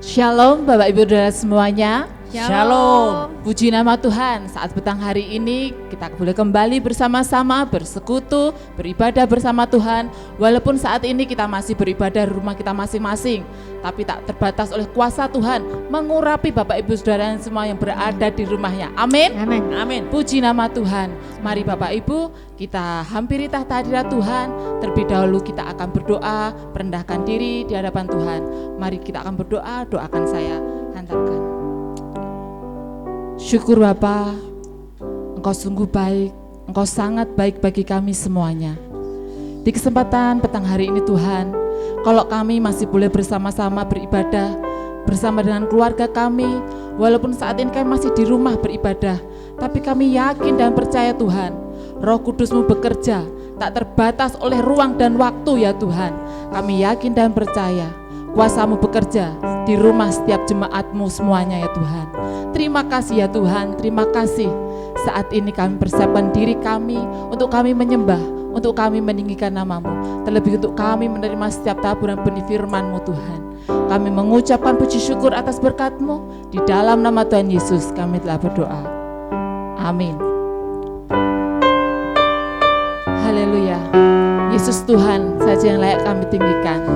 Shalom Bapak Ibu Saudara semuanya. Shalom. Puji nama Tuhan, saat petang hari ini kita boleh kembali bersama-sama bersekutu, beribadah bersama Tuhan. Walaupun saat ini kita masih beribadah di rumah kita masing-masing, tapi tak terbatas oleh kuasa Tuhan mengurapi Bapak Ibu Saudara semua yang berada di rumahnya. Amin. Amin. Amin. Puji nama Tuhan. Mari Bapak Ibu kita hampiri tahta hadirat Tuhan. Terlebih dahulu kita akan berdoa, merendahkan diri di hadapan Tuhan. Mari kita akan berdoa, doakan saya, hantarkan. Syukur Bapa, Engkau sungguh baik, Engkau sangat baik bagi kami semuanya. Di kesempatan petang hari ini Tuhan, kalau kami masih boleh bersama-sama beribadah bersama dengan keluarga kami, walaupun saat ini kami masih di rumah beribadah, tapi kami yakin dan percaya Tuhan, Roh Kudus-Mu bekerja, tak terbatas oleh ruang dan waktu ya Tuhan. Kami yakin dan percaya kuasa-Mu bekerja di rumah setiap jemaat-Mu semuanya ya Tuhan. Terima kasih ya Tuhan, terima kasih. Saat ini kami persiapkan diri kami untuk kami menyembah, untuk kami meninggikan nama-Mu, terlebih untuk kami menerima setiap taburan benih firman-Mu Tuhan. Kami mengucapkan puji syukur atas berkat-Mu, di dalam nama Tuhan Yesus kami telah berdoa. Amin. Haleluya. Yesus Tuhan saja yang layak kami tinggikan,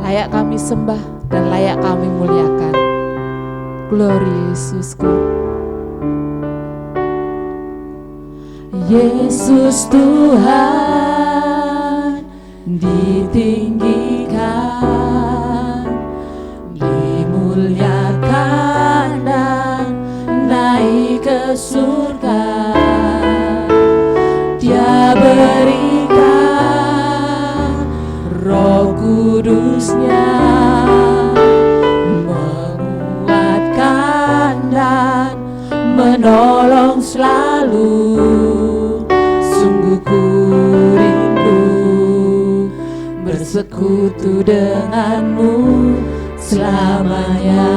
layak kami sembah dan layak kami muliakan. Glory Yesusku. Yesus Tuhan ditinggikan, dimuliakan dan naik ke surga. Dia berikan Roh Kudus-Nya menguatkan dan menolong selalu. Sungguh ku rindu bersekutu denganmu selamanya.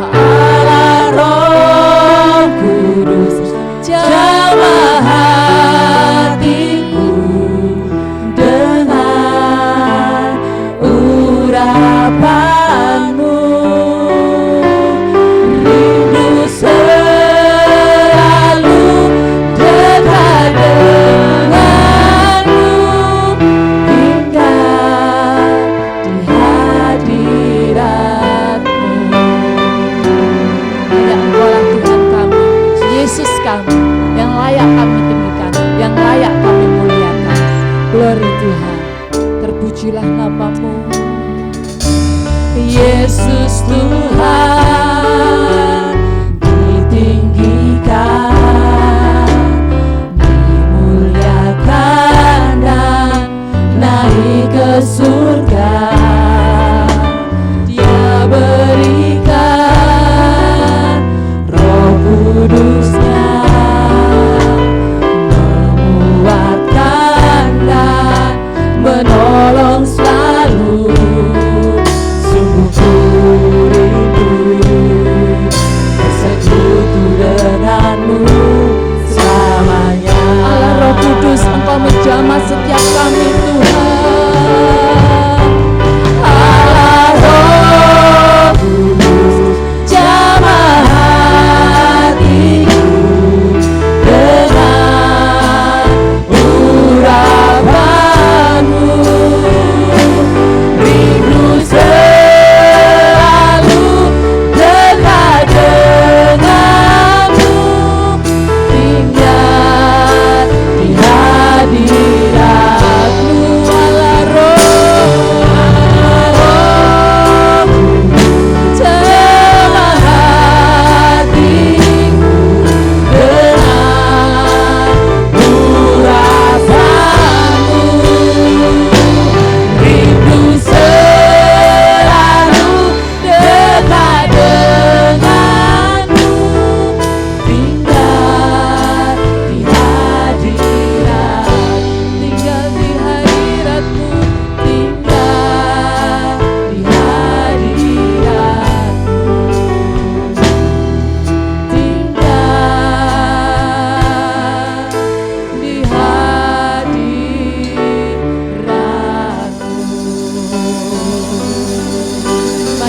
Allah Roh Kudus jamah hatiku dengan urapan-Mu. Rindu selalu dekat denganmu, tinggal di hadirat-Mu. Hanya Engkaulah Tuhan kami, Yesus kami, yang layak kami tinggikan, yang layak kami muliakan. Glory Tuhan, terpujilah nama-Mu. Yesus Tuhan ditinggikan, dimuliakan dan naik ke surga. Dia berikan Roh Kudus-Nya menguatkan dan menolong selalu. Sungguh ku rindu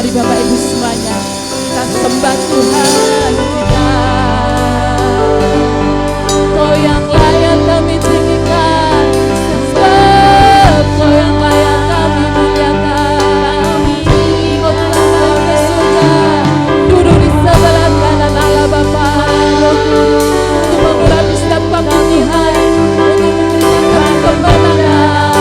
Mari Bapak Ibu semuanya, kita sembah Tuhan kita. Kau yang layak kami tinggikan, sebab Kau yang layak kami muliakan. Kau telah naik ke surga, duduk di sebelah kanan Allah Bapa, untuk mengurapi setiap kami Tuhan, untuk memberikan kami kemenangan.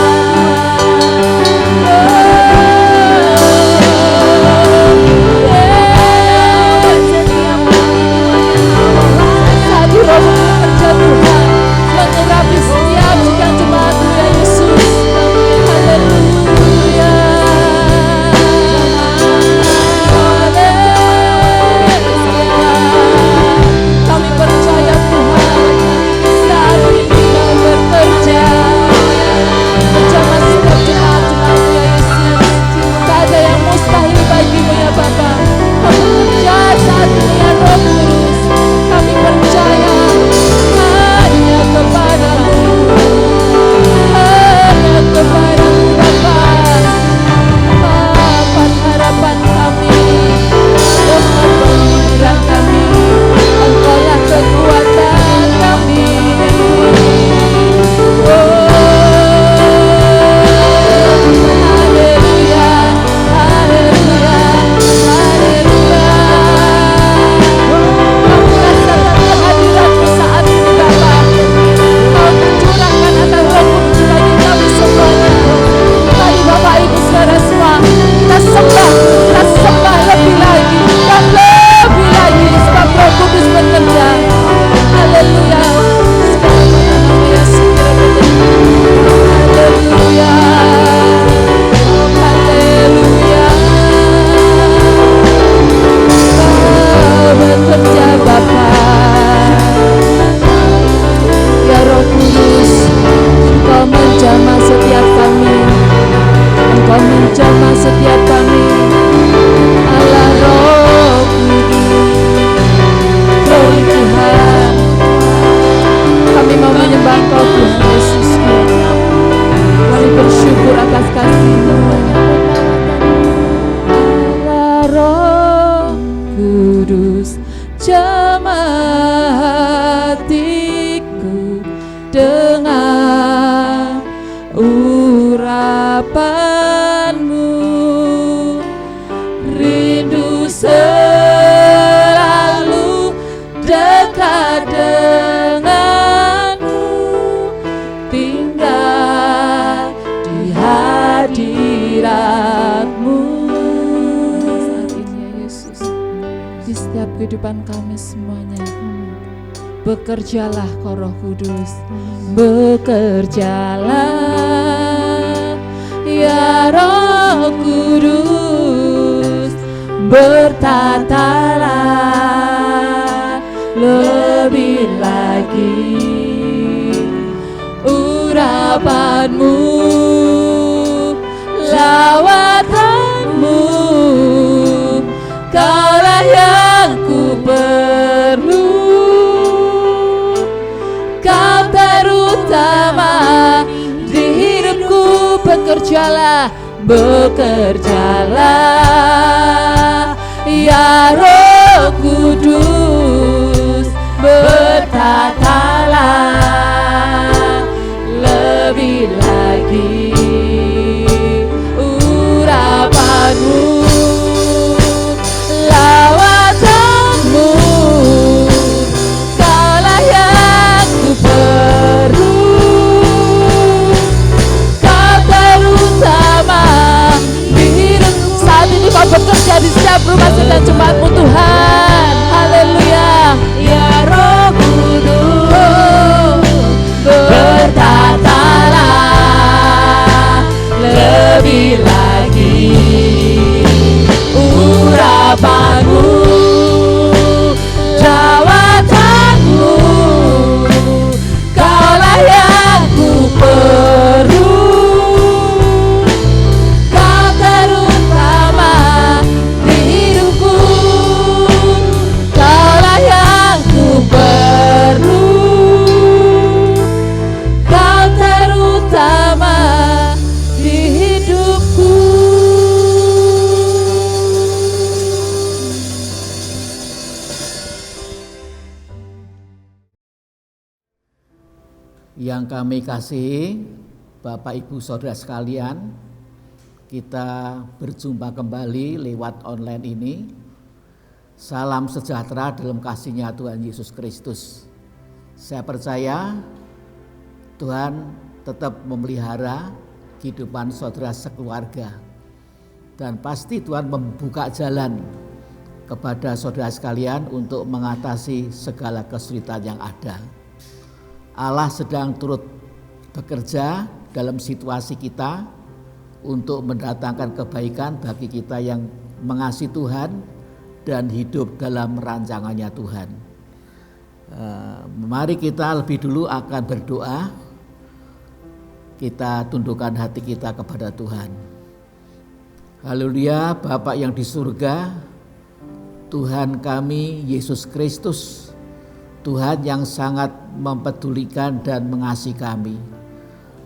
Bekerjalah Kau Roh Kudus, bekerjalah ya Roh Kudus, bertatalah lebih lagi urapanmu, lawatanmu, Kaulah yang ku perlu. Di hidupku bekerjalah, bekerjalah ya Roh Kudus, bertatalah lebih lagi urapanmu, lawatanmu, Kaulah yang ku perlu. Kau bekerja di setiap rumah dan jemaat-Mu Tuhan. Haleluya. Ya Roh Kudus, bertatalah lebih lagi urapanmu, jawabanmu, Kaulah yang ku perlu. Yang kami kasihi Bapak Ibu Saudara sekalian, kita berjumpa kembali lewat online ini. Salam sejahtera dalam kasih-Nya Tuhan Yesus Kristus. Saya percaya Tuhan tetap memelihara kehidupan saudara sekeluarga, dan pasti Tuhan membuka jalan kepada saudara sekalian untuk mengatasi segala kesulitan yang ada. Allah sedang turut bekerja dalam situasi kita untuk mendatangkan kebaikan bagi kita yang mengasihi Tuhan dan hidup dalam rancangannya Tuhan. Mari kita lebih dulu akan berdoa. Kita tundukkan hati kita kepada Tuhan. Haleluya. Bapa yang di surga, Tuhan kami Yesus Kristus, Tuhan yang sangat mempedulikan dan mengasihi kami.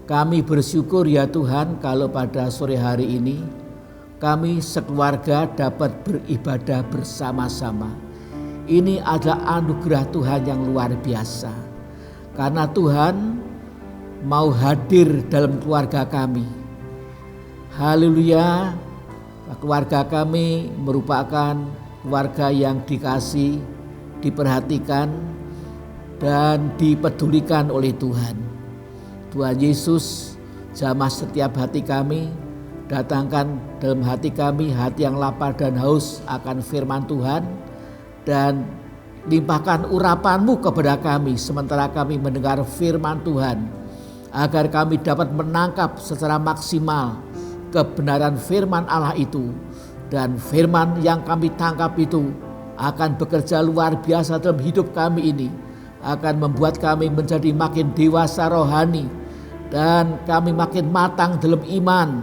Kami bersyukur ya Tuhan kalau pada sore hari ini kami sekeluarga dapat beribadah bersama-sama. Ini adalah anugerah Tuhan yang luar biasa. Karena Tuhan mau hadir dalam keluarga kami. Haleluya. Keluarga kami merupakan keluarga yang dikasih, diperhatikan, dan dipedulikan oleh Tuhan. Tuhan Yesus, jamah setiap hati kami, datangkan dalam hati kami hati yang lapar dan haus akan firman Tuhan, dan limpahkan urapan-Mu kepada kami sementara kami mendengar firman Tuhan, agar kami dapat menangkap secara maksimal kebenaran firman Allah itu, dan firman yang kami tangkap itu akan bekerja luar biasa dalam hidup kami ini, akan membuat kami menjadi makin dewasa rohani dan kami makin matang dalam iman.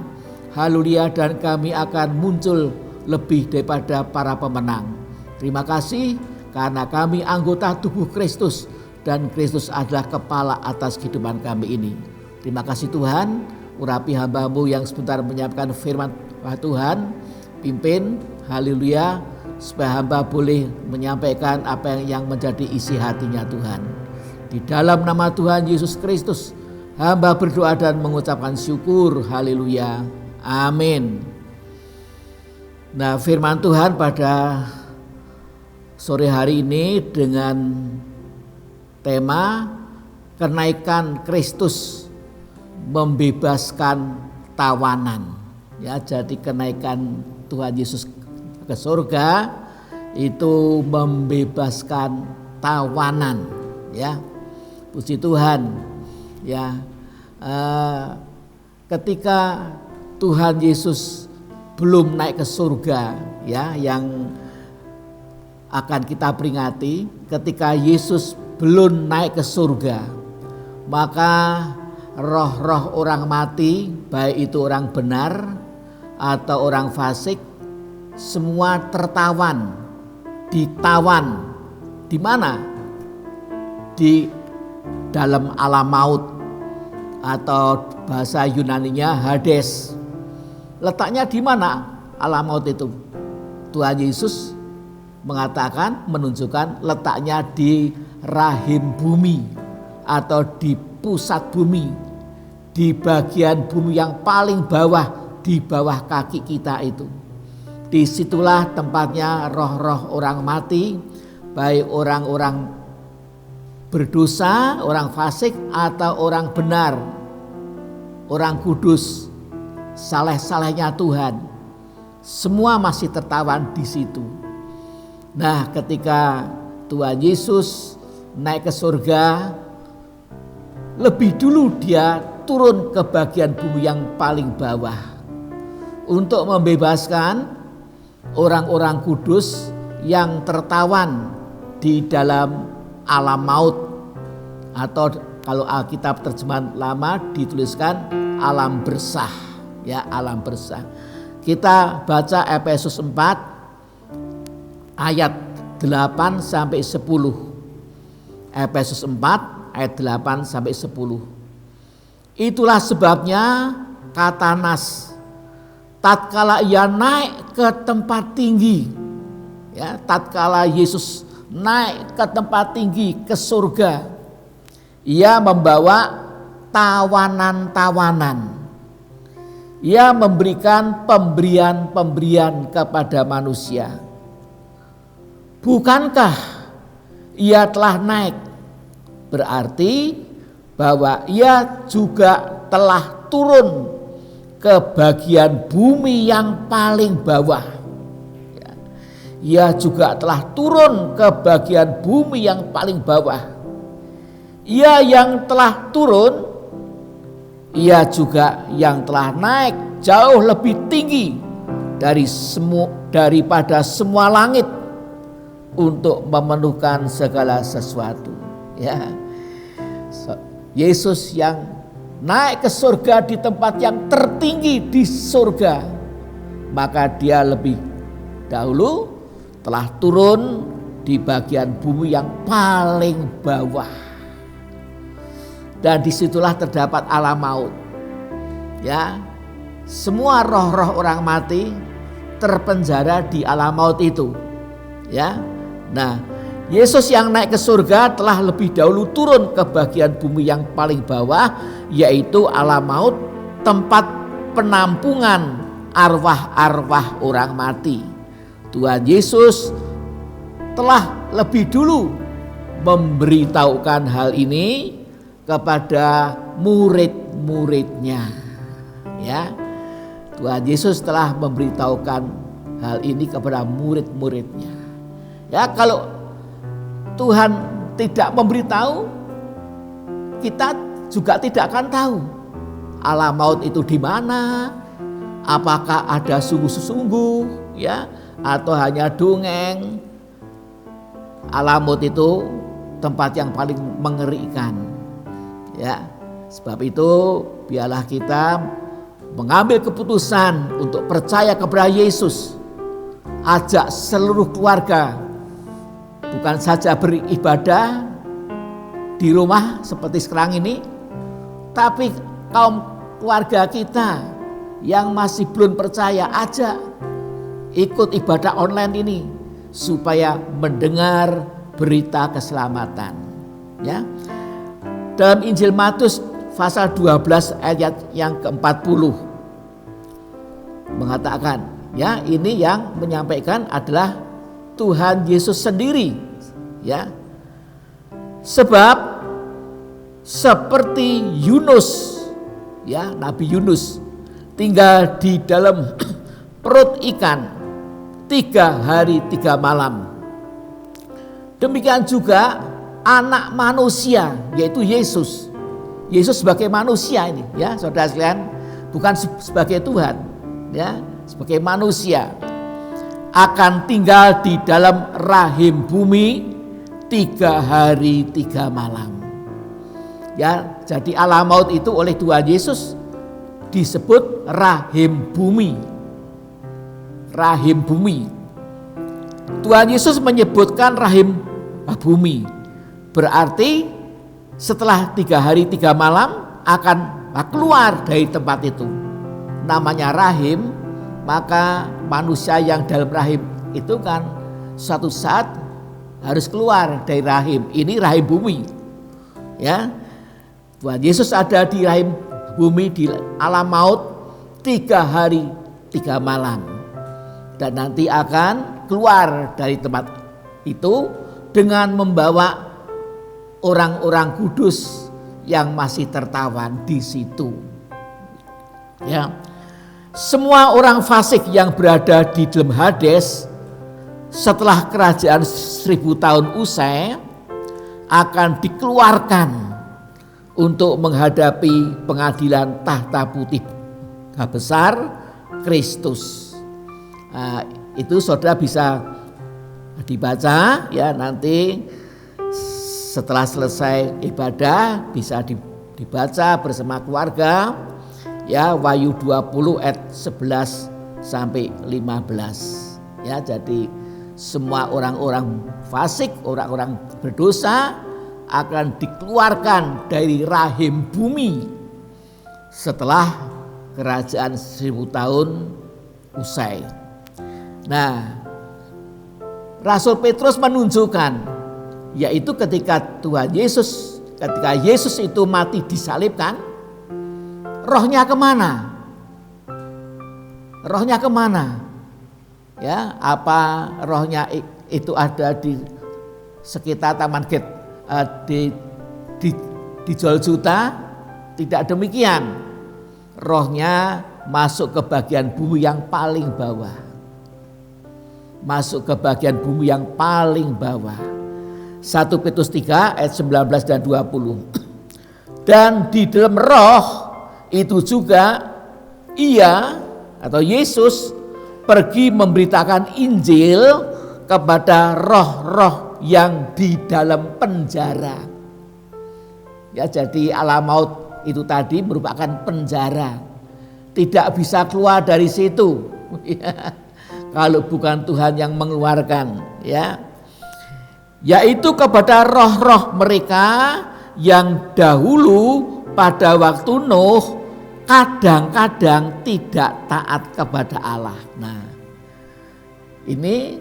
Haleluya. Dan kami akan muncul lebih daripada para pemenang. Terima kasih karena kami anggota tubuh Kristus dan Kristus adalah kepala atas kehidupan kami ini. Terima kasih Tuhan. Urapi hamba-Mu yang sebentar menyiapkan firman Tuhan. Pimpin, haleluya, supaya hamba boleh menyampaikan apa yang menjadi isi hatinya Tuhan. Di dalam nama Tuhan Yesus Kristus, hamba berdoa dan mengucapkan syukur. Haleluya. Amin. Nah, firman Tuhan pada sore hari ini dengan tema kenaikan Kristus membebaskan tawanan. Ya, jadi kenaikan Tuhan Yesus ke surga itu membebaskan tawanan, ya. Puji Tuhan, ya. Ketika Tuhan Yesus belum naik ke surga, ya, yang akan kita peringati, ketika Yesus belum naik ke surga, maka roh-roh orang mati, baik itu orang benar atau orang fasik, semua tertawan, ditawan. Di mana? Di dalam alam maut, atau bahasa Yunaninya Hades. Letaknya di mana alam maut itu? Tuhan Yesus mengatakan, menunjukkan letaknya di rahim bumi atau di pusat bumi, di bagian bumi yang paling bawah, di bawah kaki kita itu. Disitulah tempatnya roh-roh orang mati, baik orang-orang berdosa, orang fasik atau orang benar, orang kudus, saleh-salehnya Tuhan. Semua masih tertawan di situ. Nah, ketika Tuhan Yesus naik ke surga, lebih dulu dia turun ke bagian bumi yang paling bawah untuk membebaskan orang-orang kudus yang tertawan di dalam alam maut, atau kalau Alkitab terjemahan lama dituliskan alam bersah, ya, alam bersah. Kita baca Efesus 4 ayat 8 sampai 10. Efesus 4 ayat 8 sampai 10. Itulah sebabnya kata Nas, tatkala ia naik ke tempat tinggi, ya, tatkala Yesus naik ke tempat tinggi, ke surga, ia membawa tawanan-tawanan. Ia memberikan pemberian-pemberian kepada manusia. Bukankah ia telah naik? Berarti bahwa ia juga telah turun ke bagian bumi yang paling bawah. Ia juga telah turun ke bagian bumi yang paling bawah. Ia yang telah turun, ia juga yang telah naik jauh lebih tinggi daripada semua langit untuk memenuhkan segala sesuatu. Ya, Yesus yang naik ke surga di tempat yang tertinggi di surga, maka dia lebih dahulu telah turun di bagian bumi yang paling bawah. Dan disitulah terdapat alam maut. Ya, semua roh-roh orang mati terpenjara di alam maut itu. Ya, nah Yesus yang naik ke surga telah lebih dahulu turun ke bagian bumi yang paling bawah, yaitu alam maut, tempat penampungan arwah-arwah orang mati. Tuhan Yesus telah lebih dulu memberitahukan hal ini kepada murid-muridnya. Ya, Tuhan Yesus telah memberitahukan hal ini kepada murid-muridnya. Ya, kalau Tuhan tidak memberitahu, kita juga tidak akan tahu alam maut itu di mana, apakah ada sungguh-sungguh, ya, atau hanya dongeng. Alam maut itu tempat yang paling mengerikan. Ya, sebab itu biarlah kita mengambil keputusan untuk percaya kepada Yesus. Ajak seluruh keluarga, bukan saja beribadah di rumah seperti sekarang ini, tapi kaum keluarga kita yang masih belum percaya, ajak ikut ibadah online ini supaya mendengar berita keselamatan. Ya, dalam Injil Matius pasal 12 ayat yang ke-40 mengatakan, ya, ini yang menyampaikan adalah Tuhan Yesus sendiri, ya. Sebab seperti Yunus, ya, Nabi Yunus tinggal di dalam perut ikan 3 hari 3 malam, demikian juga Anak manusia, yaitu Yesus. Yesus sebagai manusia ini, ya, saudara sekalian, bukan sebagai Tuhan, ya, sebagai manusia akan tinggal di dalam rahim bumi 3 hari 3 malam. Ya, jadi alam maut itu oleh Tuhan Yesus disebut rahim bumi. Rahim bumi. Tuhan Yesus menyebutkan rahim bumi. Berarti setelah 3 hari 3 malam akan keluar dari tempat itu. Namanya rahim, maka manusia yang dalam rahim itu kan suatu saat harus keluar dari rahim. Ini rahim bumi. Ya, Tuhan Yesus ada di rahim bumi di alam maut 3 hari 3 malam. Dan nanti akan keluar dari tempat itu dengan membawa orang-orang kudus yang masih tertawan di situ. Ya. Semua orang fasik yang berada di dalam Hades setelah kerajaan 1000 tahun usai akan dikeluarkan untuk menghadapi pengadilan tahta putih besar Kristus. Nah, itu saudara bisa dibaca, ya, nanti setelah selesai ibadah bisa dibaca bersama keluarga, ya, Wahyu 20 ayat 11 sampai 15. Ya, jadi semua orang-orang fasik, orang-orang berdosa akan dikeluarkan dari rahim bumi setelah kerajaan 1000 tahun usai. Nah, Rasul Petrus menunjukkan, yaitu ketika Tuhan Yesus ketika Yesus itu mati disalibkan, rohnya kemana? Rohnya kemana? Ya, apa rohnya itu ada di sekitar Taman Gate di Golgota? Tidak demikian. Rohnya masuk ke bagian bumi yang paling bawah. Masuk ke bagian bumi yang paling bawah. 1 Petrus 3 ayat 19 dan 20. Dan di dalam roh itu juga ia atau Yesus pergi memberitakan Injil kepada roh-roh yang di dalam penjara. Ya, jadi alam maut itu tadi merupakan penjara. Tidak bisa keluar dari situ. Kalau bukan Tuhan yang mengeluarkan, ya. Yaitu kepada roh-roh mereka yang dahulu pada waktu Nuh kadang-kadang tidak taat kepada Allah. Nah, ini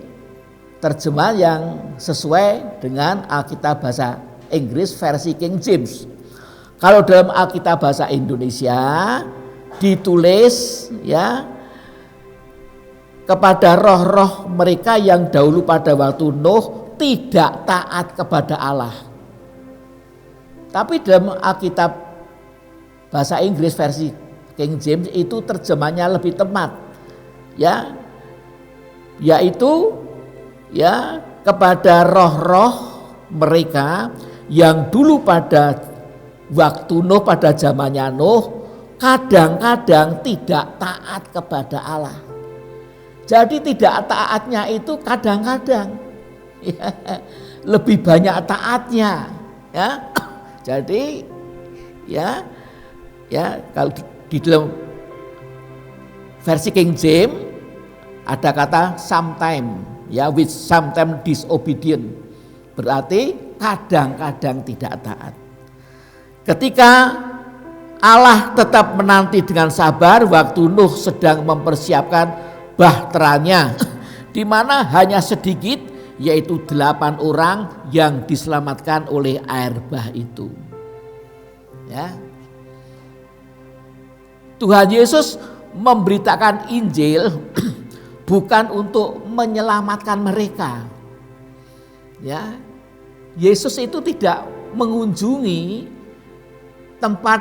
terjemah yang sesuai dengan Alkitab bahasa Inggris versi King James. Kalau dalam Alkitab bahasa Indonesia ditulis ya kepada roh-roh mereka yang dahulu pada waktu Nuh tidak taat kepada Allah. Tapi dalam Alkitab bahasa Inggris versi King James itu terjemahnya lebih tepat. Ya. Yaitu ya kepada roh-roh mereka yang dulu pada waktu Nuh, pada zamannya Nuh kadang-kadang tidak taat kepada Allah. Jadi tidak taatnya itu kadang-kadang, ya, lebih banyak taatnya, ya. Jadi, ya kalau di dalam versi King James ada kata sometime, ya, with sometimes disobedient, berarti kadang-kadang tidak taat. Ketika Allah tetap menanti dengan sabar waktu Nuh sedang mempersiapkan bahteranya, di mana hanya sedikit, yaitu 8 orang yang diselamatkan oleh air bah itu. Ya. Tuhan Yesus memberitakan Injil bukan untuk menyelamatkan mereka. Ya. Yesus itu tidak mengunjungi tempat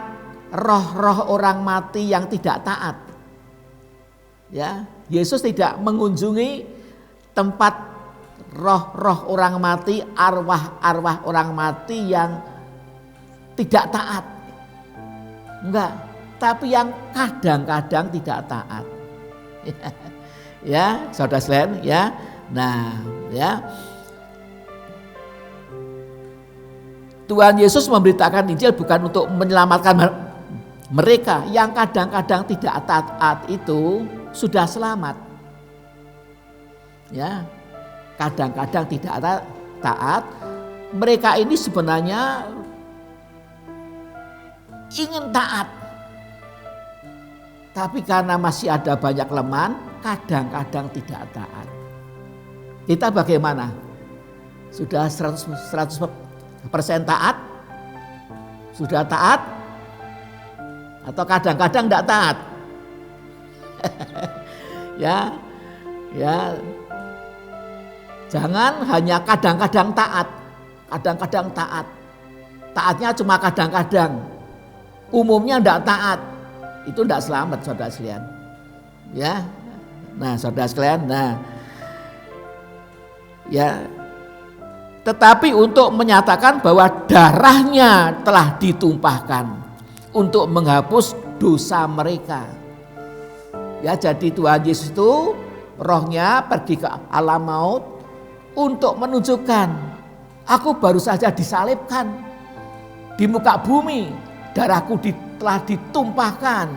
roh-roh orang mati yang tidak taat. Ya, Yesus tidak mengunjungi tempat roh-roh orang mati, arwah-arwah orang mati yang tidak taat. Enggak, tapi yang kadang-kadang tidak taat. Ya, saudara sekalian, ya. Nah, ya. Tuhan Yesus memberitakan Injil bukan untuk menyelamatkan mereka yang kadang-kadang tidak taat itu sudah selamat. Ya, kadang-kadang tidak taat. Mereka ini sebenarnya ingin taat, tapi karena masih ada banyak kelemahan, kadang-kadang tidak taat. Kita bagaimana? Sudah 100% taat? Sudah taat? Atau kadang-kadang tidak taat? Ya, jangan hanya kadang-kadang taat, kadang-kadang taat. Taatnya cuma kadang-kadang. Umumnya tidak taat. Itu tidak selamat, saudara sekalian. Ya, nah saudara sekalian, ya. Tetapi untuk menyatakan bahwa darahnya telah ditumpahkan untuk menghapus dosa mereka. Ya, jadi Tuhan Yesus itu rohnya pergi ke alam maut untuk menunjukkan, aku baru saja disalibkan di muka bumi, darahku telah ditumpahkan.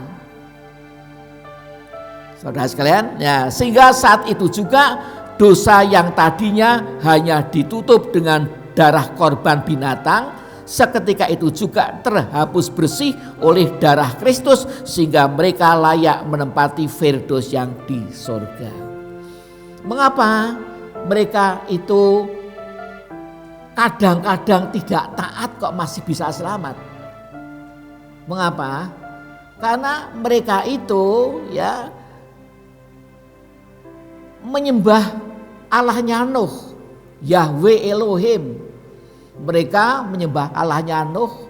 Saudara sekalian, ya, sehingga saat itu juga dosa yang tadinya hanya ditutup dengan darah korban binatang, seketika itu juga terhapus bersih oleh darah Kristus, sehingga mereka layak menempati firdaus yang di surga. Mengapa mereka itu kadang-kadang tidak taat kok masih bisa selamat. Mengapa? Karena mereka itu ya menyembah Allahnya Nuh, Yahweh Elohim. Mereka menyembah Allahnya Nuh.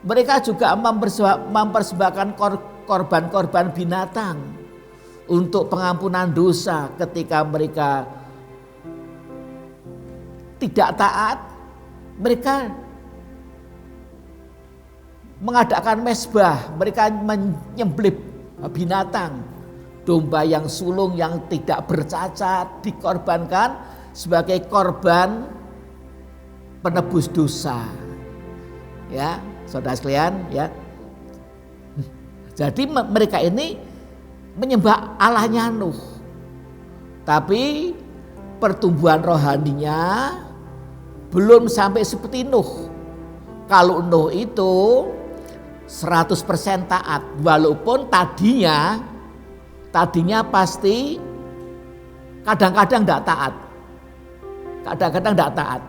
Mereka juga mempersembahkan korban-korban binatang untuk pengampunan dosa. Ketika mereka tidak taat, mereka mengadakan mezbah, mereka menyembelih binatang, domba yang sulung yang tidak bercacat dikorbankan sebagai korban penebus dosa. Ya, saudara sekalian, ya. Jadi mereka ini menyembah Allahnya Nuh. Tapi pertumbuhan rohaninya belum sampai seperti Nuh. Kalau Nuh itu 100% taat, walaupun tadinya pasti kadang-kadang tidak taat. Kadang-kadang tidak taat.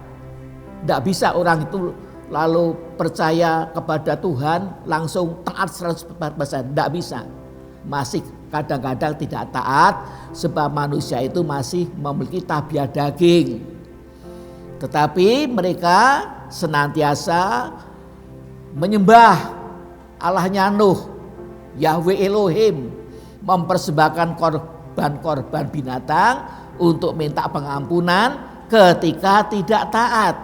Tidak bisa orang itu lalu percaya kepada Tuhan langsung taat 100%. Tidak bisa. Masih kadang-kadang tidak taat sebab manusia itu masih memiliki tabiat daging. Tetapi mereka senantiasa menyembah Allahnya Nuh, Yahweh Elohim, mempersembahkan korban-korban binatang untuk minta pengampunan ketika tidak taat.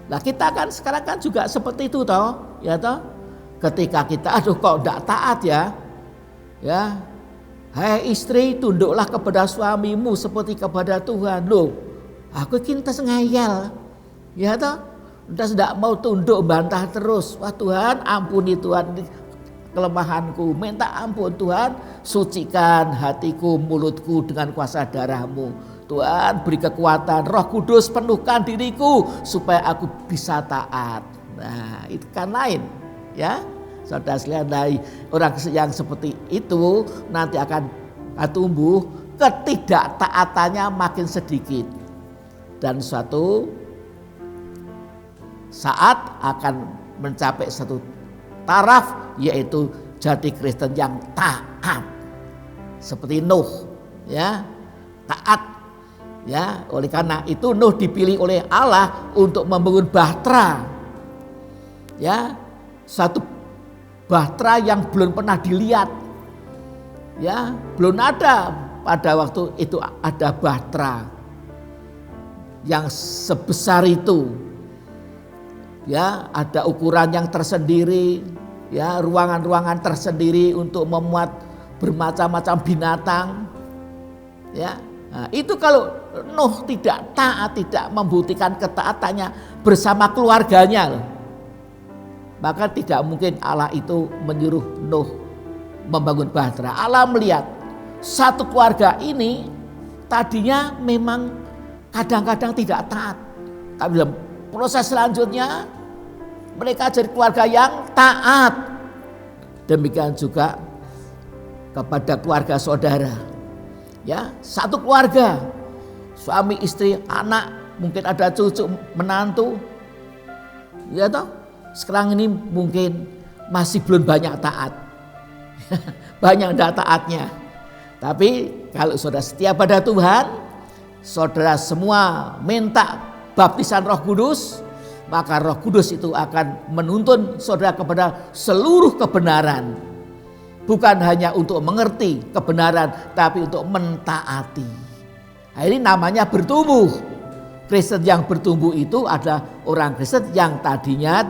Nah, kita kan sekarang kan juga seperti itu toh, ya toh. Ketika kita aduh kok tidak taat ya. Ya. Hai istri, tunduklah kepada suamimu seperti kepada Tuhan. Loh, aku kintas ngayal. Ya toh. Udah tidak mau tunduk, bantah terus. Wah Tuhan, ampuni Tuhan kelemahanku. Minta ampun Tuhan, sucikan hatiku, mulutku dengan kuasa darah-Mu. Tuhan beri kekuatan, Roh Kudus penuhkan diriku supaya aku bisa taat. Nah itu kan lain ya. Saudara sekalian, dari orang yang seperti itu nanti akan tumbuh, ketidaktaatannya makin sedikit. Dan suatu saat akan mencapai satu taraf, yaitu jadi Kristen yang taat. Seperti Nuh ya, taat. Ya, oleh karena itu Nuh dipilih oleh Allah untuk membangun bahtera. Ya, satu bahtera yang belum pernah dilihat. Ya, belum ada pada waktu itu ada bahtera yang sebesar itu. Ya, ada ukuran yang tersendiri, ya, ruangan-ruangan tersendiri untuk memuat bermacam-macam binatang. Ya. Nah, itu kalau Nuh tidak taat, tidak membuktikan ketaatannya bersama keluarganya loh. Maka tidak mungkin Allah itu menyuruh Nuh membangun bahtera. Allah melihat satu keluarga ini tadinya memang kadang-kadang tidak taat. Tapi dalam proses selanjutnya mereka jadi keluarga yang taat. Demikian juga kepada keluarga saudara. Ya, satu keluarga, suami, istri, anak, mungkin ada cucu, menantu. Ya toh, sekarang ini mungkin masih belum banyak taat. Banyak tidak taatnya. Tapi kalau saudara setia pada Tuhan, saudara semua minta baptisan Roh Kudus, maka Roh Kudus itu akan menuntun saudara kepada seluruh kebenaran. Bukan hanya untuk mengerti kebenaran, tapi untuk mentaati. Nah, ini namanya bertumbuh. Kristen yang bertumbuh itu adalah orang Kristen yang tadinya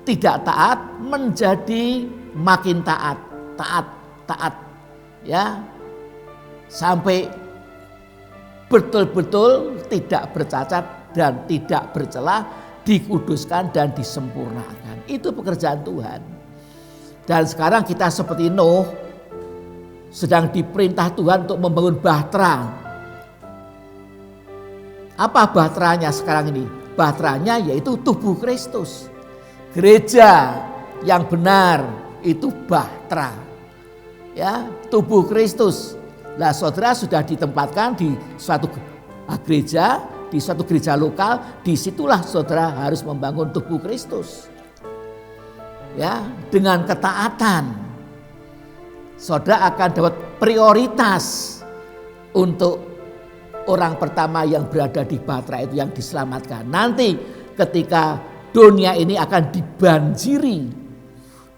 tidak taat menjadi makin taat, taat, ya, sampai betul-betul tidak bercacat dan tidak bercela, dikuduskan dan disempurnakan. Itu pekerjaan Tuhan. Dan sekarang kita seperti Nuh, sedang diperintah Tuhan untuk membangun bahtera. Apa bahteranya sekarang ini? Bahteranya yaitu tubuh Kristus. Gereja yang benar itu bahtera. Ya, tubuh Kristus. Nah, saudara sudah ditempatkan di suatu gereja di suatu gereja lokal, disitulah saudara harus membangun tubuh Kristus. Ya, dengan ketaatan saudara akan dapat prioritas untuk orang pertama yang berada di Batra itu yang diselamatkan. Nanti ketika dunia ini akan dibanjiri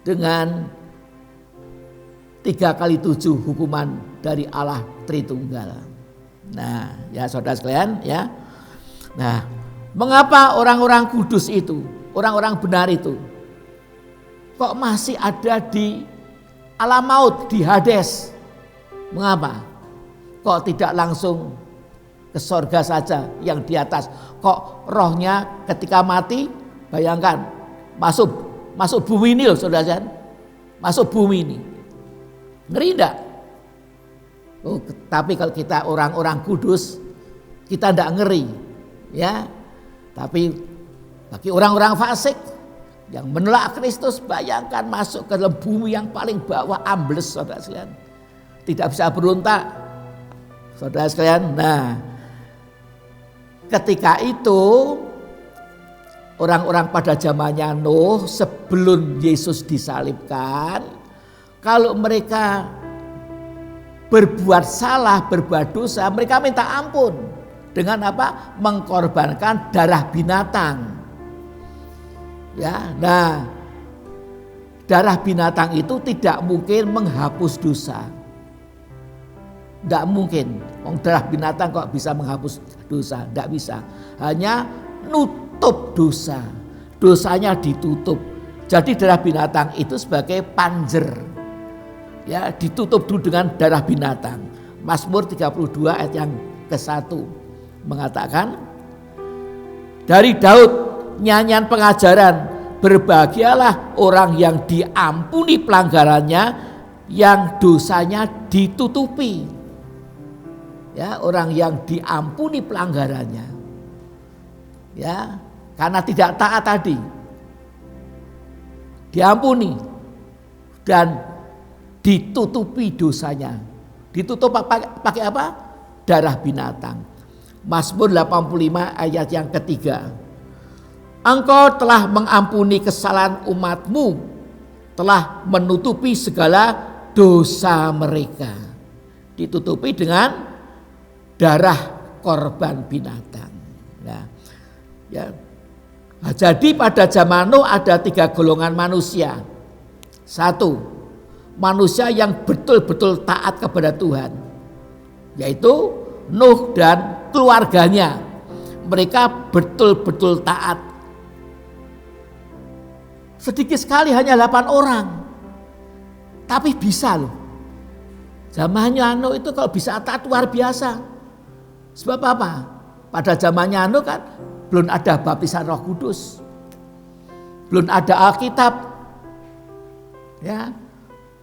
dengan 3x7 hukuman dari Allah Tritunggal. Nah, ya saudara sekalian ya. Nah, mengapa orang-orang kudus itu, orang-orang benar itu kok masih ada di alam maut, di Hades? Mengapa? Kok tidak langsung ke sorga saja yang di atas? Kok rohnya ketika mati, bayangkan masuk bumi ini loh saudara sekalian. Masuk bumi ini. Ngeri enggak? Oh, tapi kalau kita orang-orang kudus, kita enggak ngeri. Ya. Tapi bagi orang-orang fasik yang menolak Kristus, bayangkan masuk ke dalam bumi yang paling bawah, ambles saudara sekalian. Tidak bisa berontak. Saudara sekalian, nah ketika itu orang-orang pada zamannya Nuh sebelum Yesus disalibkan, kalau mereka berbuat salah, berbuat dosa, mereka minta ampun dengan apa? Mengkorbankan darah binatang. Ya, nah darah binatang itu tidak mungkin menghapus dosa. Tidak mungkin. Darah binatang kok bisa menghapus dosa? Tidak bisa. Hanya nutup dosa. Dosanya ditutup. Jadi darah binatang itu sebagai panjer. Ya, ditutup dulu dengan darah binatang. Mazmur 32 ayat yang ke-1 mengatakan, dari Daud nyanyian pengajaran, berbahagialah orang yang diampuni pelanggarannya, yang dosanya ditutupi. Ya, orang yang diampuni pelanggarannya. Ya, karena tidak taat tadi. Diampuni dan ditutupi dosanya. Ditutup pakai apa? Darah binatang. Mazmur 85 ayat yang ketiga. Engkau telah mengampuni kesalahan umatmu, telah menutupi segala dosa mereka. Ditutupi dengan darah korban binatang. Nah, ya. Nah, jadi pada zaman Nuh ada 3 golongan manusia. 1, manusia yang betul-betul taat kepada Tuhan, yaitu Nuh dan keluarganya. Mereka betul-betul taat. Sedikit sekali, hanya 8 orang, tapi bisa loh. Zamannya Nuh itu kalau bisa taat luar biasa. Sebab apa? Pada zamannya Nuh kan belum ada baptisan Roh Kudus, belum ada Alkitab, ya,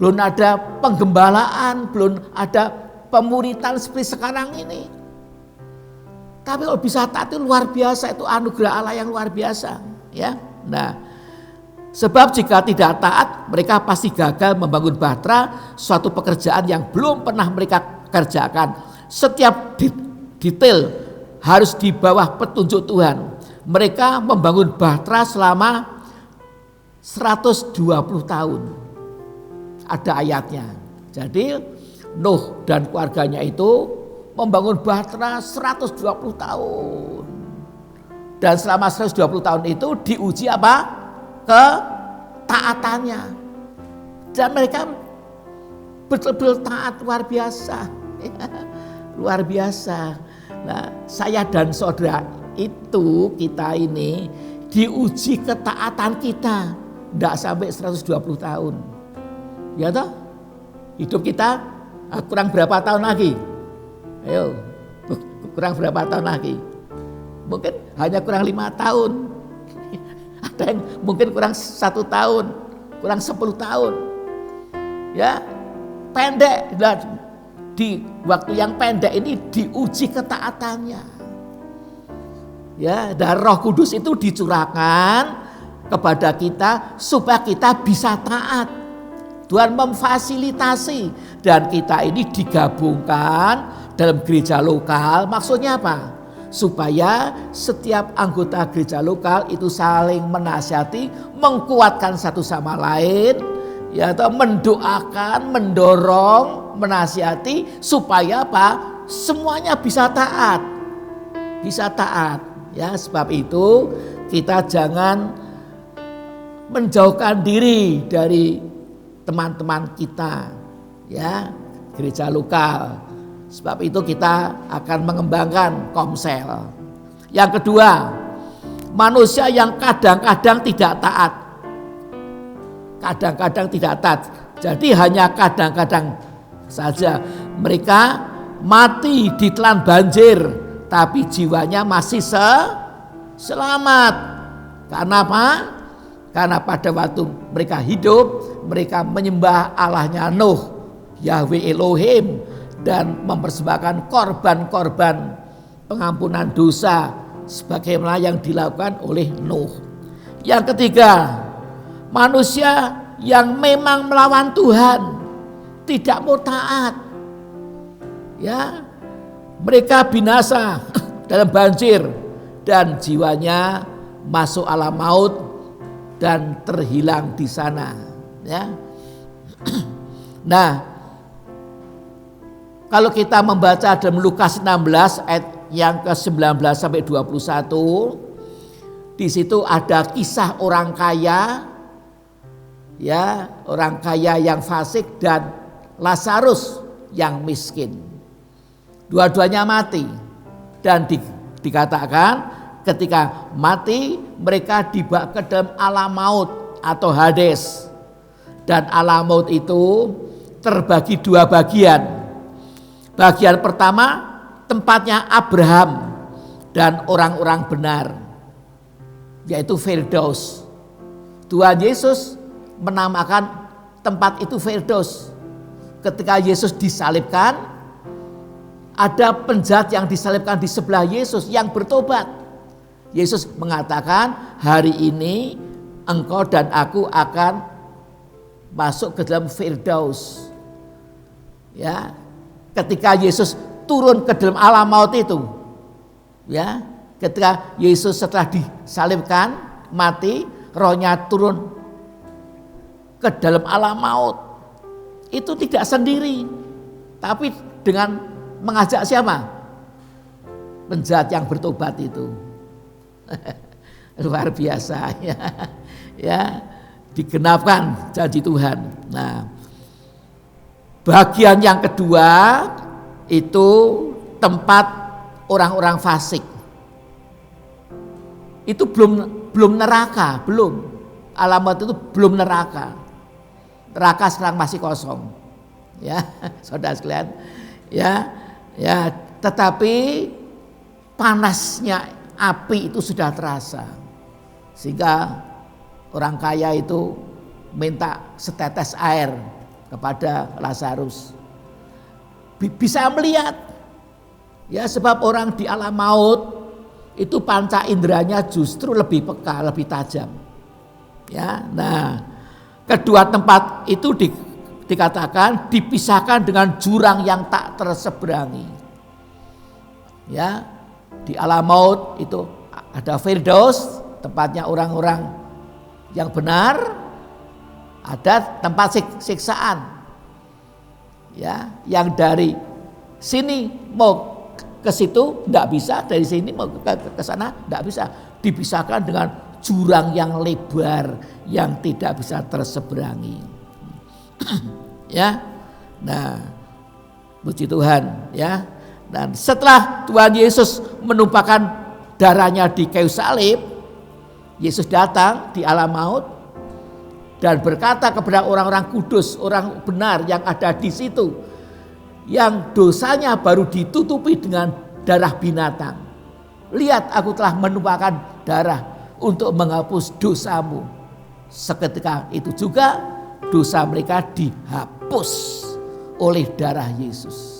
belum ada penggembalaan, belum ada pemuritan seperti sekarang ini. Tapi kalau bisa taat itu luar biasa, itu anugerah Allah yang luar biasa, ya. Nah, sebab jika tidak taat, mereka pasti gagal membangun Batra, suatu pekerjaan yang belum pernah mereka kerjakan. Setiap detail harus di bawah petunjuk Tuhan. Mereka membangun Batra selama 120 tahun. Ada ayatnya. Jadi Nuh dan keluarganya itu membangun Batra 120 tahun. Dan selama 120 tahun itu diuji apa? Ketaatannya. Dan mereka betul-betul taat, luar biasa. Luar biasa. Nah, saya dan saudara itu, kita ini diuji ketaatan kita. Tidak sampai 120 tahun. Ya toh? Hidup kita kurang berapa tahun lagi? Ayo, kurang berapa tahun lagi? Mungkin hanya kurang 5 tahun. Ada yang mungkin kurang 1 tahun, kurang 10 tahun. Ya, pendek. Di waktu yang pendek ini diuji ketaatannya. Ya, dan Roh Kudus itu dicurahkan kepada kita supaya kita bisa taat. Tuhan memfasilitasi, dan kita ini digabungkan dalam gereja lokal. Maksudnya apa? supaya setiap anggota gereja lokal itu saling menasihati, menguatkan satu sama lain, ya, atau mendoakan, mendorong, menasihati supaya apa? Semuanya bisa taat. Bisa taat, ya. Sebab itu kita jangan menjauhkan diri dari teman-teman kita, ya, gereja lokal. Sebab itu kita akan mengembangkan komsel. Yang kedua, manusia yang kadang-kadang tidak taat. Kadang-kadang tidak taat. Jadi hanya kadang-kadang saja mereka mati ditelan banjir, tapi jiwanya masih selamat. Karena apa? Karena pada waktu mereka hidup, mereka menyembah Allahnya Nuh, Yahweh Elohim, dan mempersembahkan korban-korban pengampunan dosa sebagaimana yang dilakukan oleh Nuh. Yang ketiga, manusia yang memang melawan Tuhan, tidak mau taat, ya, mereka binasa dalam banjir dan jiwanya masuk alam maut dan terhilang di sana, ya. Nah, kalau kita membaca dalam Lukas 16 ayat yang ke-19 sampai 21, di situ ada kisah orang kaya, ya, orang kaya yang fasik dan Lazarus yang miskin. Dua-duanya mati dan dikatakan ketika mati mereka dibawa ke dalam alam maut atau Hades. Dan alam maut itu terbagi dua bagian. Bagian pertama tempatnya Abraham dan orang-orang benar, yaitu Firdaus. Tuhan Yesus menamakan tempat itu Firdaus. Ketika Yesus disalibkan, ada penjahat yang disalibkan di sebelah Yesus yang bertobat. Yesus mengatakan, hari ini engkau dan aku akan masuk ke dalam Firdaus. Ya, ketika Yesus turun ke dalam alam maut itu, ya, ketika Yesus setelah disalibkan, mati, rohnya turun ke dalam alam maut, itu tidak sendiri, tapi dengan mengajak siapa? Penjahat yang bertobat itu. Luar biasa, ya, ya, digenapkan janji Tuhan. Nah, bagian yang kedua itu tempat orang-orang fasik. Itu belum neraka, belum. Alamat itu belum neraka. Neraka sekarang masih kosong. Ya, saudara sekalian. Ya, ya, tetapi panasnya api itu sudah terasa. Sehingga orang kaya itu minta setetes air kepada Lazarus. Bisa melihat, ya, sebab orang di alam maut itu panca inderanya justru lebih peka, lebih tajam, ya. Nah, kedua tempat itu dikatakan dipisahkan dengan jurang yang tak terseberangi, ya. Di alam maut itu ada Firdaus, tempatnya orang-orang yang benar. Ada tempat siksaan, ya, yang dari sini mau ke situ tidak bisa, dari sini mau ke sana tidak bisa, dipisahkan dengan jurang yang lebar yang tidak bisa terseberangi. Ya, nah, puji Tuhan, ya. Dan setelah Tuhan Yesus menumpahkan darahnya di kayu salib, Yesus datang di alam maut dan berkata kepada orang-orang kudus, orang benar yang ada di situ, yang dosanya baru ditutupi dengan darah binatang. Lihat, aku telah menumpahkan darah untuk menghapus dosamu. Seketika itu juga dosa mereka dihapus oleh darah Yesus.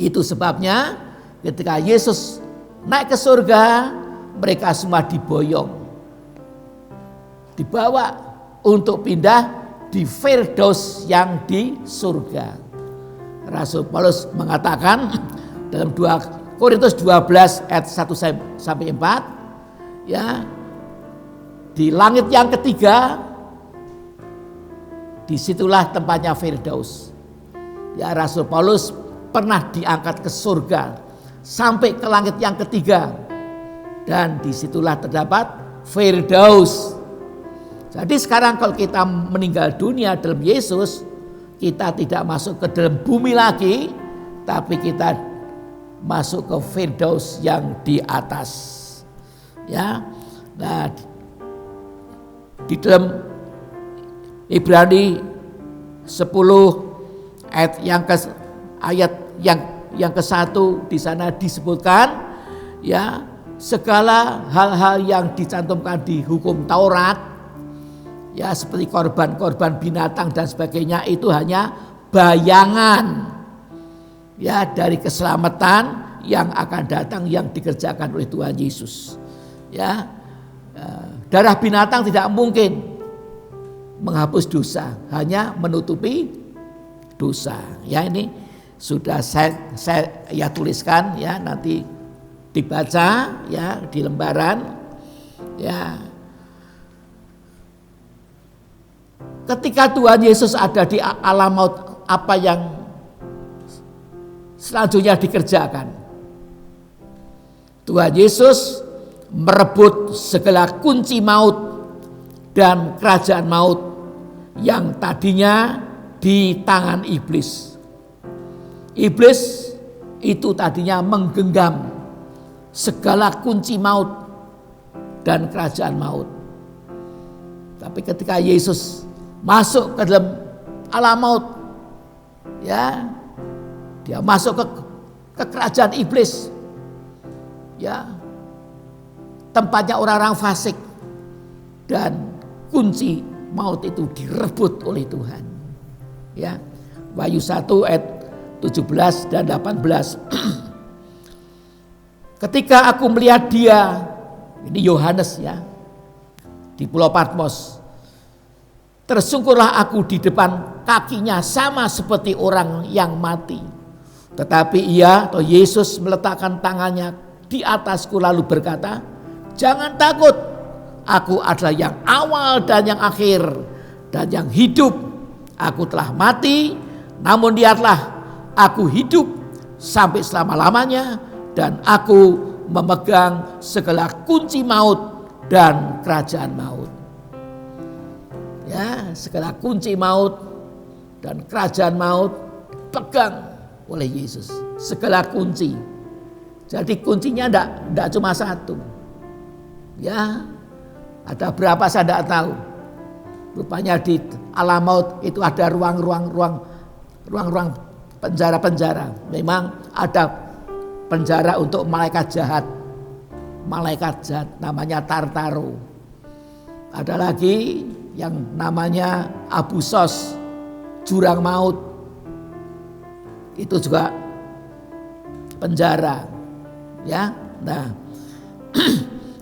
Itu sebabnya ketika Yesus naik ke surga, mereka semua diboyong, dibawa untuk pindah di Firdaus yang di surga. Rasul Paulus mengatakan dalam 2 Korintus 12 ayat 1 sampai 4, ya. Di langit yang ketiga, disitulah tempatnya Firdaus. Ya, Rasul Paulus pernah diangkat ke surga sampai ke langit yang ketiga, dan disitulah terdapat Firdaus. Jadi sekarang kalau kita meninggal dunia dalam Yesus, kita tidak masuk ke dalam bumi lagi, tapi kita masuk ke Firdaus yang di atas. Ya. Nah, di dalam Ibrani 10 ayat yang ke-1 di sana disebutkan, ya, segala hal-hal yang dicantumkan di hukum Taurat, ya, seperti korban binatang dan sebagainya, itu hanya bayangan, ya, dari keselamatan yang akan datang yang dikerjakan oleh Tuhan Yesus. Ya, darah binatang tidak mungkin menghapus dosa, hanya menutupi dosa. Ya, ini sudah saya tuliskan, ya, nanti dibaca, ya, di lembaran. Ya, ketika Tuhan Yesus ada di alam maut, apa yang selanjutnya dikerjakan? Tuhan Yesus merebut segala kunci maut dan kerajaan maut yang tadinya di tangan iblis. Iblis itu tadinya menggenggam segala kunci maut dan kerajaan maut. Tapi ketika Yesus masuk ke dalam alam maut, ya, dia masuk ke kerajaan iblis, ya, tempatnya orang-orang fasik, dan kunci maut itu direbut oleh Tuhan. Ya, Wahyu 1 ayat 17 dan 18. Ketika aku melihat dia, ini Yohanes, ya, di Pulau Patmos, tersungkurlah aku di depan kakinya sama seperti orang yang mati. Tetapi ia atau Yesus meletakkan tangannya di atasku lalu berkata, jangan takut, aku adalah yang awal dan yang akhir dan yang hidup. Aku telah mati, namun lihatlah, aku hidup sampai selama-lamanya, dan aku memegang segala kunci maut dan kerajaan maut. Ya, segala kunci maut dan kerajaan maut pegang oleh Yesus. Segala kunci. Jadi kuncinya enggak cuma satu. Ya, ada berapa saya tidak tahu. Rupanya di alam maut itu ada ruang-ruang penjara-penjara. Memang ada penjara untuk malaikat jahat. Malaikat jahat namanya Tartaro. Ada lagi yang namanya Abu Sos, jurang maut. Itu juga penjara. Ya. Nah,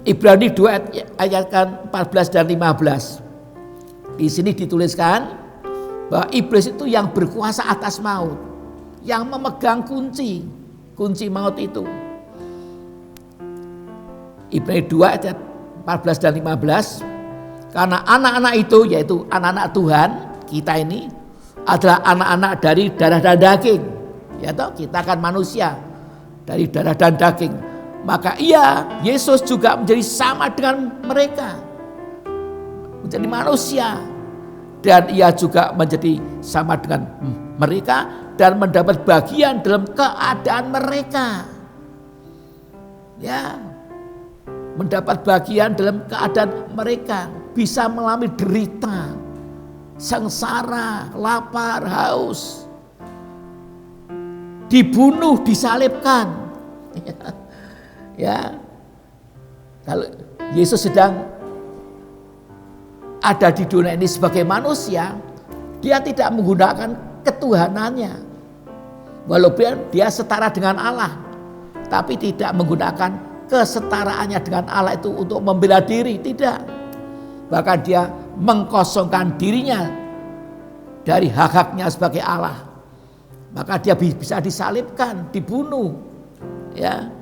Ibrani 2 ayat 14 dan 15. Di sini dituliskan bahwa iblis itu yang berkuasa atas maut, yang memegang kunci maut itu. Ibrani 2 ayat 14 dan 15. Karena anak-anak itu, yaitu anak-anak Tuhan, kita ini adalah anak-anak dari darah dan daging. Ya toh, kita kan manusia dari darah dan daging. Maka Yesus juga menjadi sama dengan mereka, menjadi manusia, dan ia juga menjadi sama dengan mereka dan mendapat bagian dalam keadaan mereka. Ya, mendapat bagian dalam keadaan mereka, bisa mengalami derita, sengsara, lapar, haus, dibunuh, disalibkan. Ya, kalau Yesus sedang ada di dunia ini sebagai manusia, dia tidak menggunakan ketuhanannya, walaupun dia setara dengan Allah, tapi tidak menggunakan kesetaraannya dengan Allah itu untuk membela diri, tidak. Bahkan dia mengkosongkan dirinya dari hak-haknya sebagai Allah. Maka dia bisa disalibkan, dibunuh. Ya.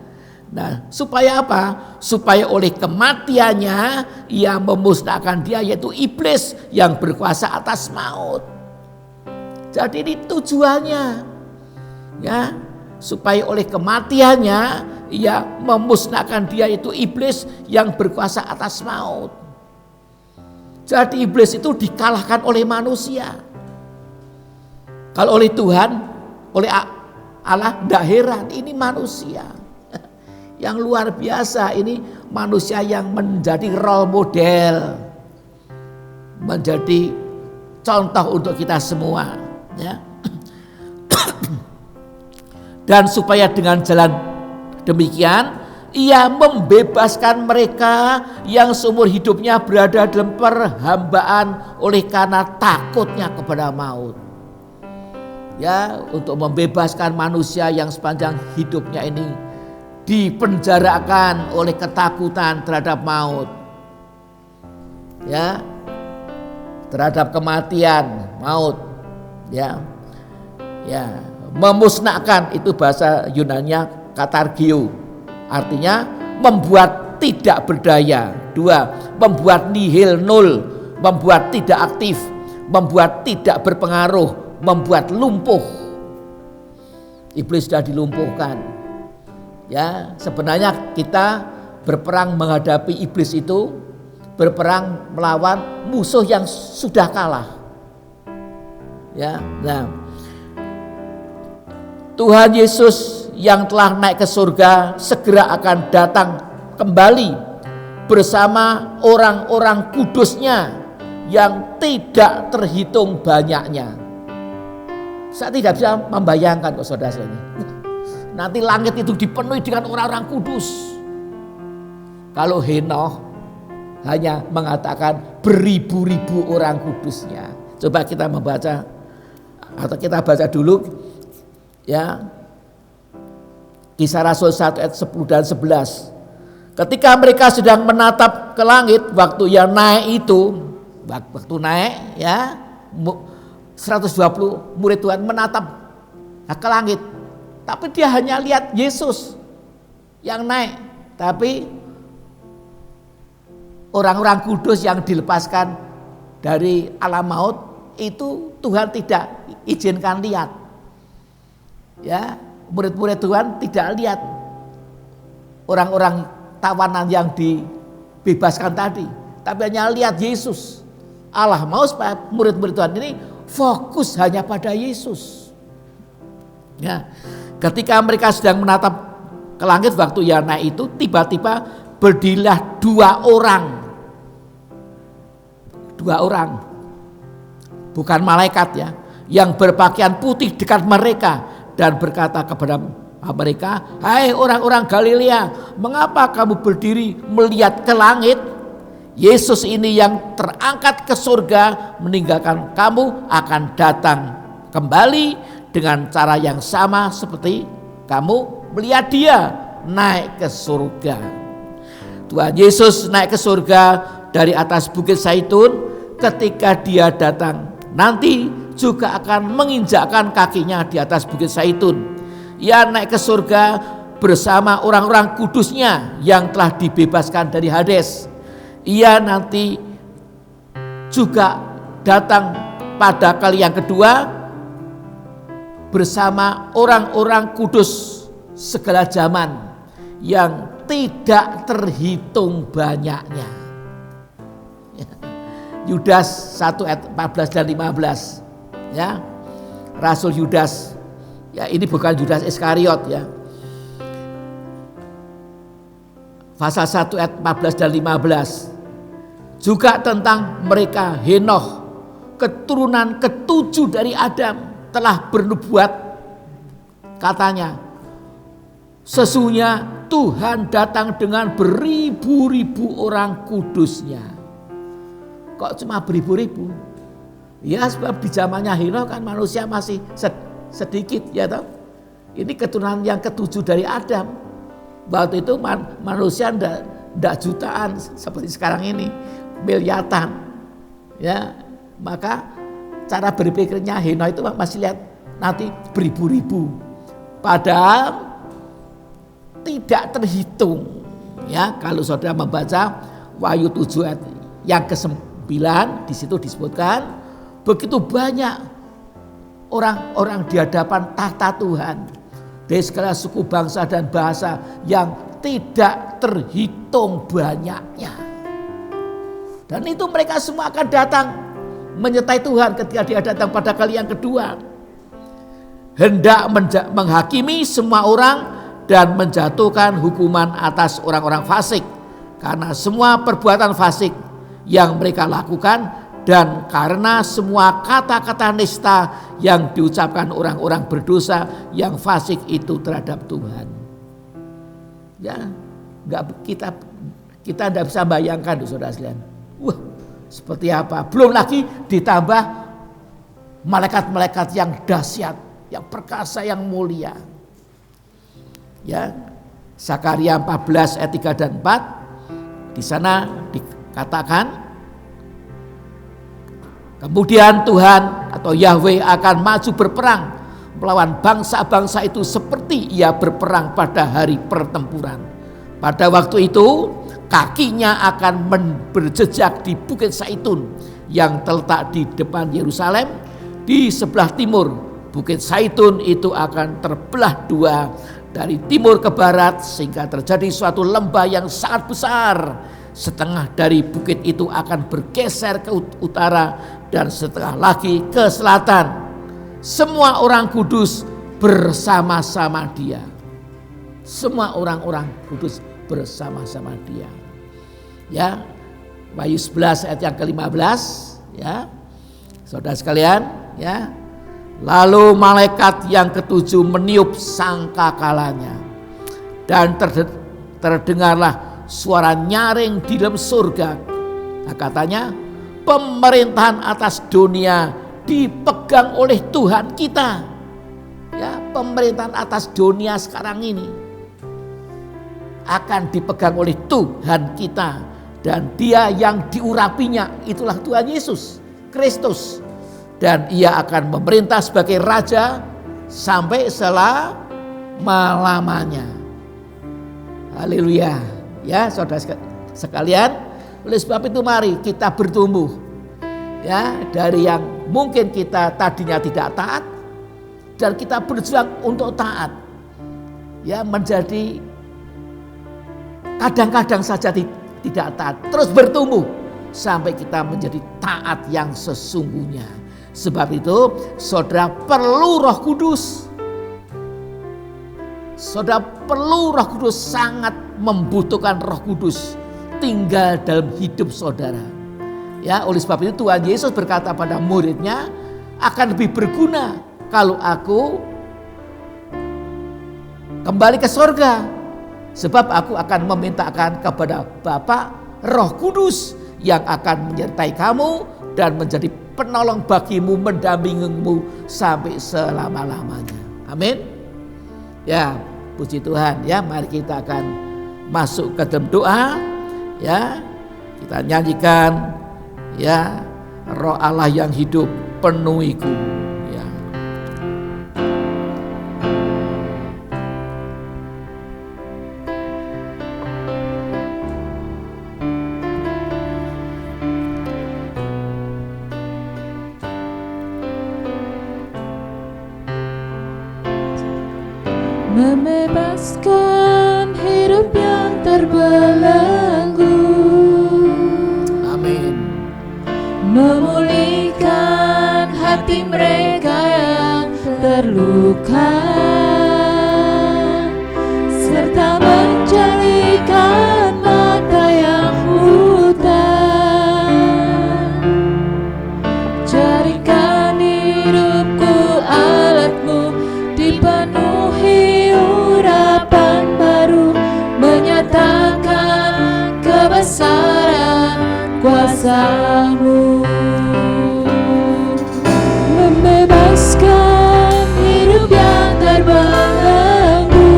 Nah, supaya apa? Supaya oleh kematiannya ia memusnahkan dia, yaitu iblis yang berkuasa atas maut. Jadi ini tujuannya, ya, supaya oleh kematiannya ia memusnahkan dia, yaitu iblis yang berkuasa atas maut. Jadi iblis itu dikalahkan oleh manusia. Kalau oleh Tuhan, oleh Allah, tidak heran, ini manusia yang luar biasa. Ini manusia yang menjadi role model, menjadi contoh untuk kita semua, ya. Dan supaya dengan jalan demikian ia membebaskan mereka yang seumur hidupnya berada dalam perhambaan oleh karena takutnya kepada maut. Ya, untuk membebaskan manusia yang sepanjang hidupnya ini dipenjarakan oleh ketakutan terhadap maut, ya, terhadap kematian, maut, ya, ya, memusnahkan, itu bahasa Yunani katargio, artinya membuat tidak berdaya. 2, membuat nihil, nol, membuat tidak aktif, membuat tidak berpengaruh, membuat lumpuh. Iblis sudah dilumpuhkan. Ya, sebenarnya kita berperang menghadapi iblis itu, berperang melawan musuh yang sudah kalah. Ya, nah, Tuhan Yesus yang telah naik ke surga segera akan datang kembali bersama orang-orang kudusnya yang tidak terhitung banyaknya. Saya tidak bisa membayangkan kok saudara-saudara, nanti langit itu dipenuhi dengan orang-orang kudus. Kalau Henoh hanya mengatakan beribu-ribu orang kudusnya. Coba kita membaca, atau kita baca dulu, ya, Kisah Rasul 1 ayat 10 dan 11. Ketika mereka sedang menatap ke langit, waktu yang naik itu, waktu naik, ya, 120 murid Tuhan menatap ke langit. Tapi dia hanya lihat Yesus yang naik. Tapi orang-orang kudus yang dilepaskan dari alam maut itu Tuhan tidak izinkan lihat. Ya, murid-murid Tuhan tidak lihat orang-orang tawanan yang dibebaskan tadi, tapi hanya lihat Yesus. Allah mau supaya murid-murid Tuhan ini fokus hanya pada Yesus. Ya, ketika mereka sedang menatap ke langit waktu yang naik itu, tiba-tiba berdirilah dua orang, bukan malaikat, ya, yang berpakaian putih dekat mereka dan berkata kepada mereka, "Hai orang-orang Galilea, mengapa kamu berdiri melihat ke langit? Yesus ini yang terangkat ke surga meninggalkan kamu akan datang kembali dengan cara yang sama seperti kamu melihat dia naik ke surga." Tuhan Yesus naik ke surga dari atas Bukit Zaitun. Ketika dia datang nanti juga akan menginjakkan kakinya di atas Bukit Zaitun. Ia naik ke surga bersama orang-orang kudusnya yang telah dibebaskan dari Hades. Ia nanti juga datang pada kali yang kedua bersama orang-orang kudus segala zaman yang tidak terhitung banyaknya. Yudas 1 ayat 14 dan 15, ya, Rasul Yudas, ya, ini bukan Yudas Iskariot, ya. Pasal 1 ayat 14 dan 15 juga tentang mereka. Henoh, keturunan ketujuh dari Adam, telah bernubuat, katanya, sesungguhnya Tuhan datang dengan beribu-ribu orang kudusnya. Kok cuma beribu-ribu? Ya, sebab di zamannya Henoh kan manusia masih sedikit, ya toh. Ini keturunan yang ketujuh dari Adam. Waktu itu manusia ndak jutaan seperti sekarang ini, miliatan. Ya, maka cara berpikirnya Henoh itu masih lihat nanti beribu-ribu. Padahal tidak terhitung. Ya, kalau saudara membaca Wahyu 7 ayat yang ke-9, di situ disebutkan begitu banyak orang-orang di hadapan tahta Tuhan dari segala suku, bangsa dan bahasa yang tidak terhitung banyaknya. Dan itu mereka semua akan datang menyertai Tuhan ketika dia datang pada kali yang kedua, hendak menghakimi semua orang dan menjatuhkan hukuman atas orang-orang fasik karena semua perbuatan fasik yang mereka lakukan dan karena semua kata-kata nista yang diucapkan orang-orang berdosa yang fasik itu terhadap Tuhan. Ya, kita tidak bisa bayangkan, saudara sekalian. Wah, seperti apa? Belum lagi ditambah malaikat-malaikat yang dahsyat, yang perkasa, yang mulia. Ya, Zakaria 14 ayat 3 dan 4 di sana dikatakan, kemudian Tuhan atau Yahweh akan maju berperang melawan bangsa-bangsa itu seperti ia berperang pada hari pertempuran. Pada waktu itu kakinya akan berjejak di Bukit Zaitun yang terletak di depan Yerusalem di sebelah timur. Bukit Zaitun itu akan terbelah dua dari timur ke barat sehingga terjadi suatu lembah yang sangat besar. Setengah dari bukit itu akan bergeser ke utara dan setengah lagi ke selatan. Semua orang kudus bersama-sama dia. Semua orang-orang kudus bersama-sama dia. Ya, Wahyu 11 ayat yang ke-15, ya. Saudara sekalian, ya. Lalu malaikat yang ketujuh meniup sangkakalanya dan terdengarlah suara nyaring di dalam surga. Nah, katanya pemerintahan atas dunia dipegang oleh Tuhan kita. Ya, pemerintahan atas dunia sekarang ini akan dipegang oleh Tuhan kita dan Dia yang diurapinya itulah Tuhan Yesus Kristus. Dan ia akan memerintah sebagai raja sampai selama-lamanya. Haleluya. Ya, saudara sekalian, oleh sebab itu mari kita bertumbuh. Ya, dari yang mungkin kita tadinya tidak taat dan kita berjuang untuk taat. Ya, menjadi kadang-kadang saja tidak taat, terus bertumbuh sampai kita menjadi taat yang sesungguhnya. Sebab itu saudara perlu Roh Kudus. Saudara perlu Roh Kudus, sangat membutuhkan Roh Kudus tinggal dalam hidup saudara. Ya, oleh sebab itu Tuhan Yesus berkata pada muridnya, akan lebih berguna kalau aku kembali ke sorga. Sebab aku akan memintakan kepada Bapa Roh Kudus yang akan menyertai kamu dan menjadi penolong bagimu, mendampingimu sampai selama-lamanya. Amin. Ya, puji Tuhan. Ya, mari kita akan masuk ke dalam doa. Ya, kita nyanyikan, ya, Roh Allah yang hidup penuhiku. Ya. Membebaskan hidup yang terbelenggu, Amin. memulihkan hati mereka yang terluka, serta menjadikan mata yang buta. Jadikan hidupku alatmu, dipenuhi urapan baru, menyatakan kebesaran kuasa-Mu. Membebaskan hidup yang terbelenggu,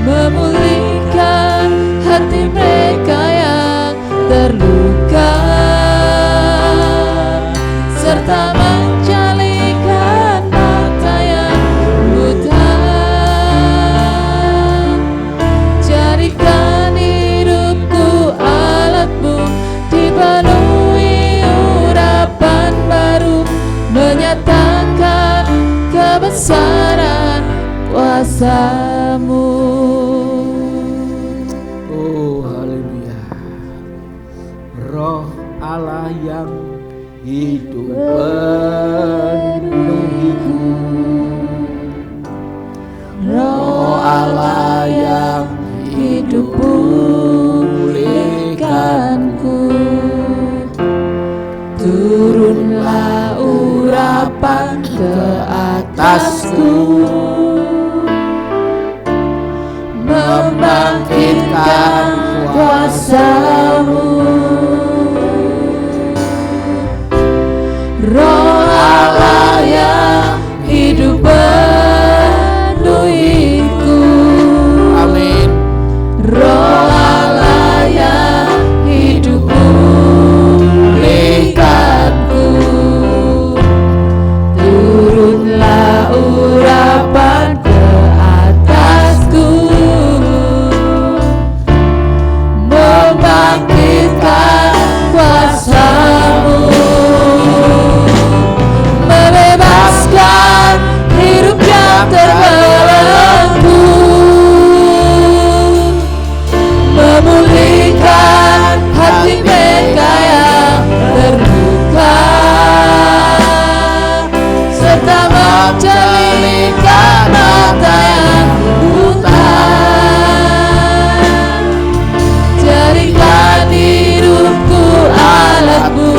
memulihkan hati mereka yang terluka, serta menjalikan mata yang buta. kuasa-Mu. Oh haleluya. Roh Allah yang hidup penuhiku. Roh Allah yang hidup pulihkanku. Turunlah urapan ke atasku, membangkitkan kuasa-Mu. Roh Allah yang hidup penuhiku. Amin. Roh Allah yang hidup pulihkanku. Turunlah urapan ke atasku, membangkitkan kuasa-Mu, membebaskan hidup yang terbelenggu, memulihkan hati mereka yang terluka, serta mencerminkan mata yang buta. Jadikan hidupku alat-Mu,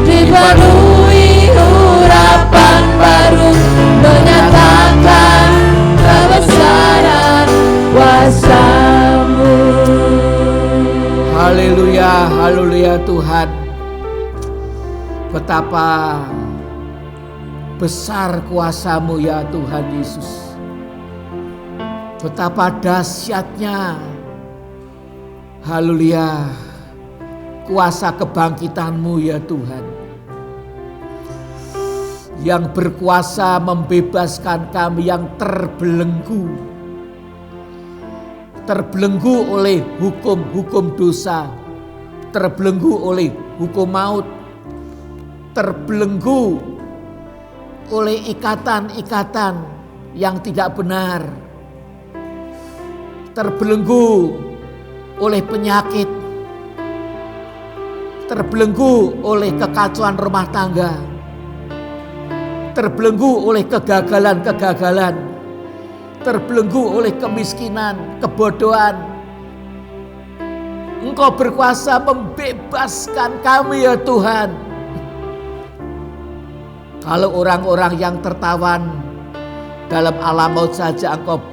dipenuhi urapan baru, menyatakan kebesaran kuasa-Mu. Haleluya, haleluya Tuhan. Betapa besar kuasa-Mu ya Tuhan Yesus. Betapa dahsyatnya, haleluya, kuasa kebangkitan-Mu ya Tuhan. Yang berkuasa membebaskan kami yang terbelenggu. Terbelenggu oleh hukum-hukum dosa. Terbelenggu oleh hukum maut. Terbelenggu oleh ikatan-ikatan yang tidak benar. Terbelenggu oleh penyakit. Terbelenggu oleh kekacauan rumah tangga. Terbelenggu oleh kegagalan-kegagalan. Terbelenggu oleh kemiskinan, kebodohan. Engkau berkuasa membebaskan kami ya Tuhan. Kalau orang-orang yang tertawan dalam alam maut saja Engkau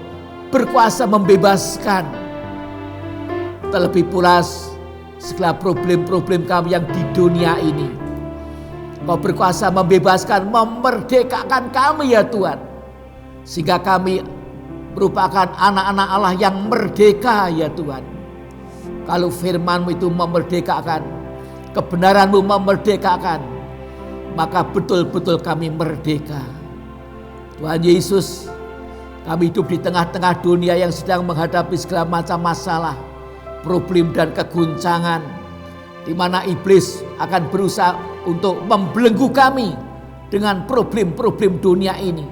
berkuasa membebaskan. Terlebih pula segala problem-problem kami yang di dunia ini. Engkau berkuasa membebaskan, memerdekakan kami ya Tuhan. Sehingga kami merupakan anak-anak Allah yang merdeka ya Tuhan. Kalau firman-Mu itu memerdekakan, kebenaran-Mu memerdekakan, maka betul-betul kami merdeka. Tuhan Yesus, kami hidup di tengah-tengah dunia yang sedang menghadapi segala macam masalah, problem dan keguncangan, di mana iblis akan berusaha untuk membelenggu kami dengan problem-problem dunia ini.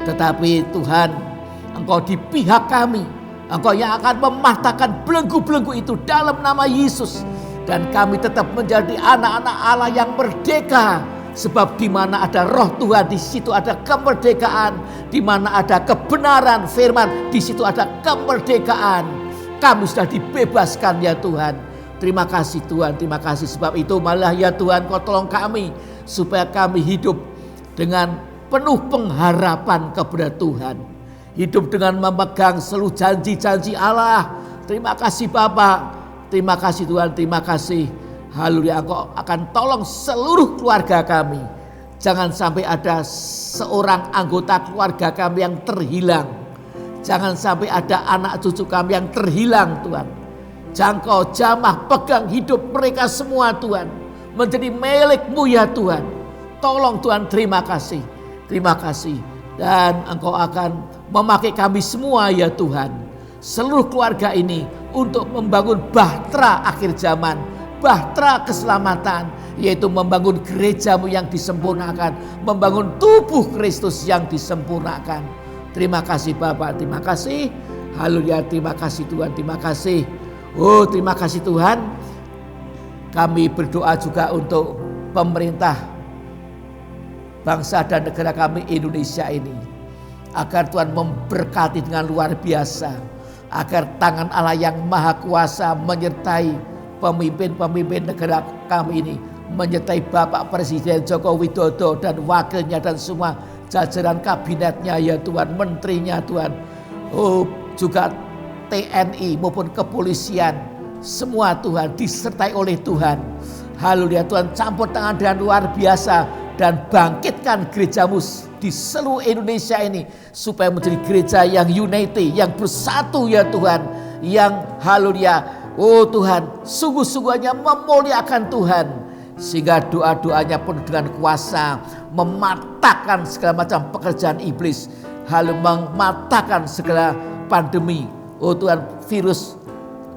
Tetapi Tuhan, Engkau di pihak kami. Engkau yang akan mematahkan belenggu-belenggu itu dalam nama Yesus. Dan kami tetap menjadi anak-anak Allah yang merdeka. Sebab di mana ada roh Tuhan, di situ ada kemerdekaan. Di mana ada kebenaran firman, di situ ada kemerdekaan. Kami sudah dibebaskan ya Tuhan. Terima kasih Tuhan, terima kasih. Sebab itu malah ya Tuhan, Kau tolong kami supaya kami hidup dengan penuh pengharapan kepada Tuhan. Hidup dengan memegang seluruh janji-janji Allah. Terima kasih Bapa, terima kasih Tuhan, terima kasih. Haleluya, Engkau akan tolong seluruh keluarga kami. Jangan sampai ada seorang anggota keluarga kami yang terhilang. Jangan sampai ada anak cucu kami yang terhilang Tuhan. Jangkau, jamah, pegang hidup mereka semua Tuhan. Menjadi milik-Mu ya Tuhan. Tolong Tuhan, terima kasih. Terima kasih. Dan Engkau akan memakai kami semua ya Tuhan. Seluruh keluarga ini untuk membangun bahtera akhir zaman. Bahtera keselamatan. Yaitu membangun gereja-Mu yang disempurnakan. Membangun tubuh Kristus yang disempurnakan. Terima kasih Bapak, terima kasih. Haleluya, terima kasih Tuhan, terima kasih. Oh, terima kasih Tuhan. Kami berdoa juga untuk pemerintah bangsa dan negara kami Indonesia ini, agar Tuhan memberkati dengan luar biasa, agar tangan Allah yang maha kuasa menyertai pemimpin-pemimpin negara kami ini, menyertai Bapak Presiden Joko Widodo dan wakilnya dan semua jajaran kabinetnya ya Tuhan, menterinya Tuhan. Oh, juga TNI maupun kepolisian, semua Tuhan disertai oleh Tuhan. Haleluya Tuhan, campur tangan dengan luar biasa dan bangkitkan gerejamu di seluruh Indonesia ini supaya menjadi gereja yang unity, yang bersatu ya Tuhan, yang haleluya, oh Tuhan, sungguh-sungguhnya memuliakan Tuhan, sehingga doa-doanya pun dengan kuasa mematahkan segala macam pekerjaan iblis, mematahkan segala pandemi, oh Tuhan, virus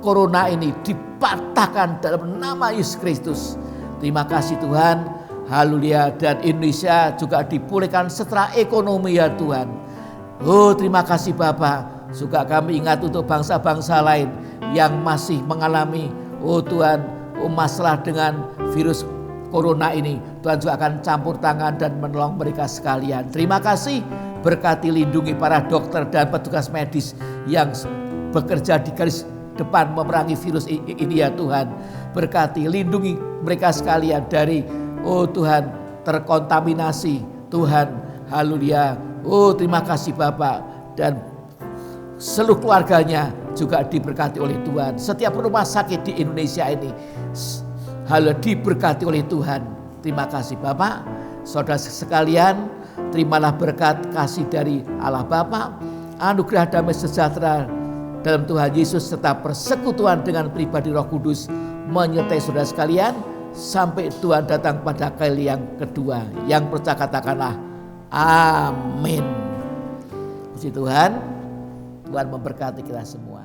corona ini dipatahkan dalam nama Yesus Kristus. Terima kasih Tuhan. Haleluya, dan Indonesia juga dipulihkan secara ekonomi ya Tuhan. Oh, terima kasih Bapak. Juga kami ingat untuk bangsa-bangsa lain yang masih mengalami, oh Tuhan, masalah dengan virus corona ini. Tuhan juga akan campur tangan dan menolong mereka sekalian. Terima kasih, berkati lindungi para dokter dan petugas medis yang bekerja di garis depan memerangi virus ini ya Tuhan. Berkati, lindungi mereka sekalian dari, oh Tuhan, terkontaminasi Tuhan. Haleluya. Oh, terima kasih Bapak, dan seluruh keluarganya juga diberkati oleh Tuhan. Setiap rumah sakit di Indonesia ini haleluya diberkati oleh Tuhan. Terima kasih Bapak. Saudara sekalian, terimalah berkat kasih dari Allah Bapa, anugerah damai sejahtera dalam Tuhan Yesus serta persekutuan dengan pribadi Roh Kudus menyertai saudara sekalian sampai Tuhan datang pada kali yang kedua. Yang percaya katakanlah amin. Puji Tuhan, Tuhan memberkati kita semua.